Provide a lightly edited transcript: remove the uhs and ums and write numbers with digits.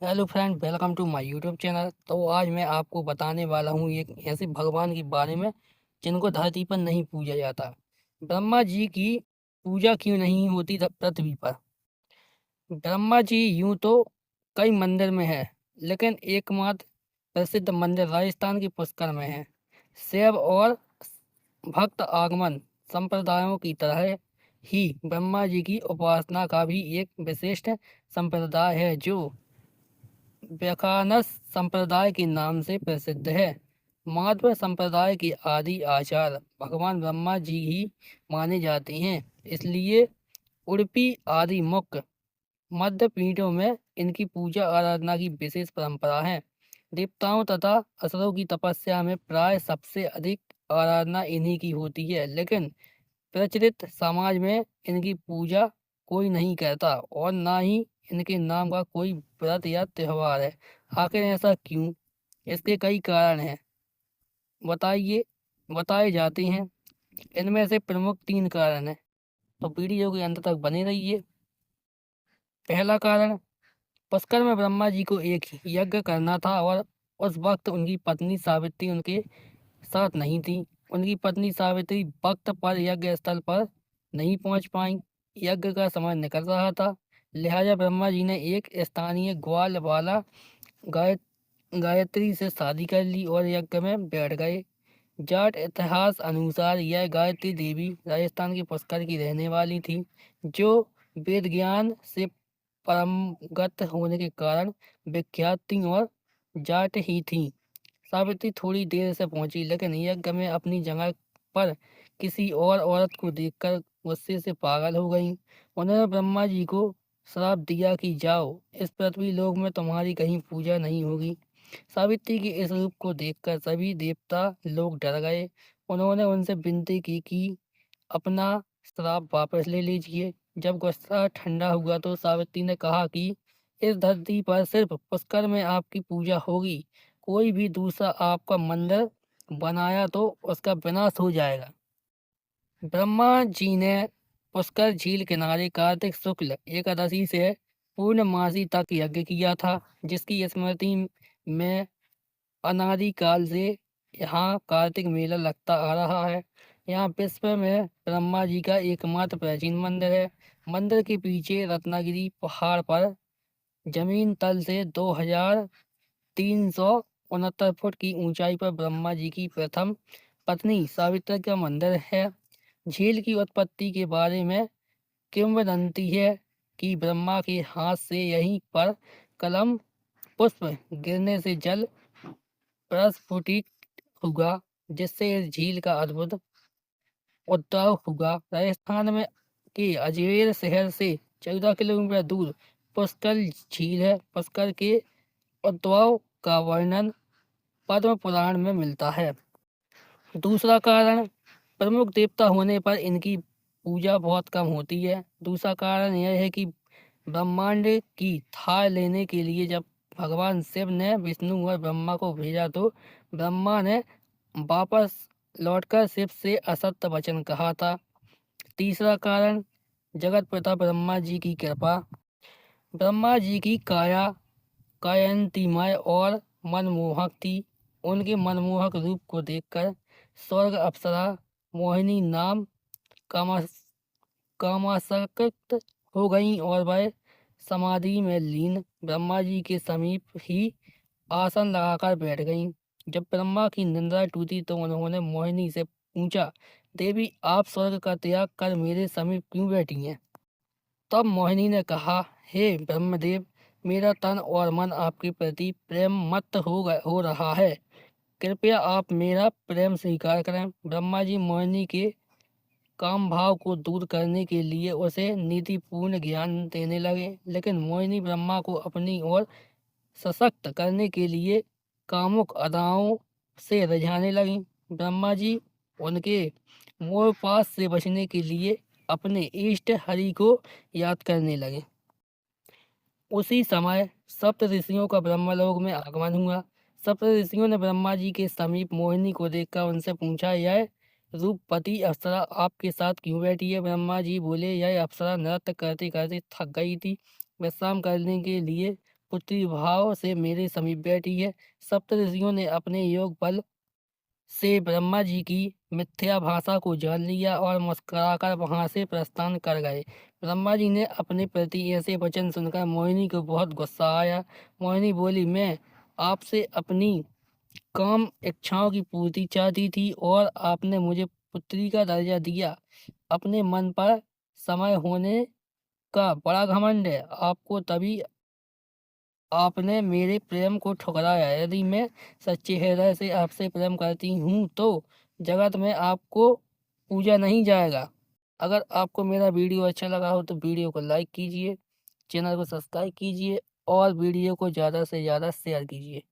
Hello friend, welcome to my YouTube channel. तो आज मैं आपको बताने वाला हूँ एक ऐसे भगवान के बारे में जिनको धरती पर नहीं पूजा जाता। ब्रह्मा जी की पूजा क्यों नहीं होती पृथ्वी पर। ब्रह्मा जी यूं तो कई मंदिर में है, लेकिन एकमात्र प्रसिद्ध मंदिर राजस्थान के पुष्कर में है। शैव और भक्त आगमन संप्रदायों की तरह ही ब्रह्मा जी की उपासना का भी एक विशिष्ट संप्रदाय है जो व्याखानस संप्रदाय के नाम से प्रसिद्ध है। माध्व संप्रदाय के आदि आचार्य भगवान ब्रह्मा जी ही माने जाते हैं। इसलिए उडुपी आदि मुख्य मध्य पीठों में इनकी पूजा आराधना की विशेष परंपरा है। देवताओं तथा असुरों की तपस्या में प्राय सबसे अधिक आराधना इन्हीं की होती है, लेकिन प्रचलित समाज में इनकी पूजा कोई नहीं करता और ना ही इनके नाम का कोई व्रत या त्योहार है। आखिर ऐसा क्यों? इसके कई कारण हैं, बताइए बताए जाते हैं। इनमें से प्रमुख तीन कारण हैं, तो वीडियो के अंत तक बने रहिए। पहला कारण, पुष्कर में ब्रह्मा जी को एक यज्ञ करना था और उस वक्त उनकी पत्नी सावित्री उनके साथ नहीं थी। उनकी पत्नी सावित्री वक्त पर यज्ञ स्थल पर नहीं पहुंच पाई। यज्ञ का समय निकल रहा था, लिहाजा ब्रह्मा जी ने एक स्थानीय ग्वाल वाला गाय गायत्री से शादी कर ली और यज्ञ में बैठ गए। जाट इतिहास अनुसार यह गायत्री देवी राजस्थान के पुष्कर की रहने वाली थी, जो वेद ज्ञान से परमगत होने के कारण विख्यात थी और जाट ही थी। सावित्री थोड़ी देर से पहुंची, लेकिन यज्ञ में अपनी जगह पर किसी और औरत को देखकर गुस्से से पागल हो गई। उन्होंने ब्रह्मा जी को श्राप दिया कि जाओ, इस पृथ्वी लोक में तुम्हारी कहीं पूजा नहीं होगी। सावित्री के इस रूप को देखकर सभी देवता लोग डर गए। उन्होंने उनसे विनती की कि अपना श्राप वापस ले लीजिए। जब गुस्सा ठंडा हुआ तो सावित्री ने कहा कि इस धरती पर सिर्फ पुष्कर में आपकी पूजा होगी। कोई भी दूसरा आपका मंदिर बनाया तो उसका विनाश हो जाएगा। ब्रह्मा जी ने पुष्कर झील किनारे कार्तिक शुक्ल एकादशी से पूर्णमासी तक यज्ञ किया था, जिसकी स्मृति में अनादिकाल से यहाँ कार्तिक मेला लगता आ रहा है। यहाँ विश्व में ब्रह्मा जी का एकमात्र प्राचीन मंदिर है। मंदिर के पीछे रत्नागिरी पहाड़ पर जमीन तल से 2369 फुट की ऊंचाई पर ब्रह्मा जी की प्रथम पत्नी सावित्री का मंदिर है। झील की उत्पत्ति के बारे में किंवदंती है कि ब्रह्मा के हाथ से यहीं पर कलम पुष्प गिरने से जल प्रस्फुटित हुआ, जिससे इस झील का अद्भुत उद्भव हुआ। राजस्थान में के अजमेर शहर से 14 किलोमीटर दूर पुष्कर झील है। पुष्कर के उद्भव का वर्णन पद्म पुराण में मिलता है। दूसरा कारण, प्रमुख देवता होने पर इनकी पूजा बहुत कम होती है। दूसरा कारण यह है कि ब्रह्मांड की थाह लेने के लिए जब भगवान शिव ने विष्णु और ब्रह्मा को भेजा तो ब्रह्मा ने वापस लौटकर शिव से असत्य वचन कहा था। तीसरा कारण, जगत पिता ब्रह्मा जी की कृपा। ब्रह्मा जी की काया कायंतिमय और मनमोहक थी। उनके मनमोहक रूप को देखकर स्वर्ग अप्सरा मोहिनी नाम कामास कामासक्त हो गईं और वह समाधि में लीन ब्रह्मा जी के समीप ही आसन लगाकर बैठ गईं। जब ब्रह्मा की निंद्रा टूटी तो उन्होंने मोहिनी से पूछा, देवी आप स्वर्ग का त्याग कर मेरे समीप क्यों बैठी हैं? तब मोहिनी ने कहा, हे ब्रह्मदेव, मेरा तन और मन आपके प्रति प्रेम मत्त हो रहा है। कृपया आप मेरा प्रेम स्वीकार करें। ब्रह्मा जी मोहिनी के काम भाव को दूर करने के लिए उसे नीतिपूर्ण ज्ञान देने लगे, लेकिन मोहिनी ब्रह्मा को अपनी ओर सशक्त करने के लिए कामुक अदाओं से रिझाने लगी। ब्रह्मा जी उनके मोहपाश से बचने के लिए अपने इष्ट हरि को याद करने लगे। उसी समय सप्त ऋषियों का ब्रह्मलोक में आगमन हुआ। सप्त ऋषियों ने ब्रह्मा जी के समीप मोहिनी को देखकर उनसे पूछा, यह रूपवती अप्सरा आपके साथ क्यों बैठी है? ब्रह्मा जी बोले, यह अप्सरा नृत्य करते करते थक गई थी, विश्राम करने के लिए पुत्री भाव से मेरे समीप बैठी है। सप्त ऋषियों ने अपने योग बल से ब्रह्मा जी की मिथ्या भाषा को जान लिया और मुस्कुराकर वहां से प्रस्थान कर गए। ब्रह्मा जी ने अपने प्रति ऐसे वचन सुनकर मोहिनी को बहुत गुस्सा आया। मोहिनी बोली, मैं आपसे अपनी काम इच्छाओं की पूर्ति चाहती थी और आपने मुझे पुत्री का दर्जा दिया। अपने मन पर समय होने का बड़ा घमंड है आपको, तभी आपने मेरे प्रेम को ठुकराया। यदि मैं सच्चे हृदय से आपसे प्रेम करती हूँ तो जगत में आपको पूजा नहीं जाएगा। अगर आपको मेरा वीडियो अच्छा लगा हो तो वीडियो को लाइक कीजिए, चैनल को सब्सक्राइब कीजिए और वीडियो को ज़्यादा से ज़्यादा शेयर कीजिए।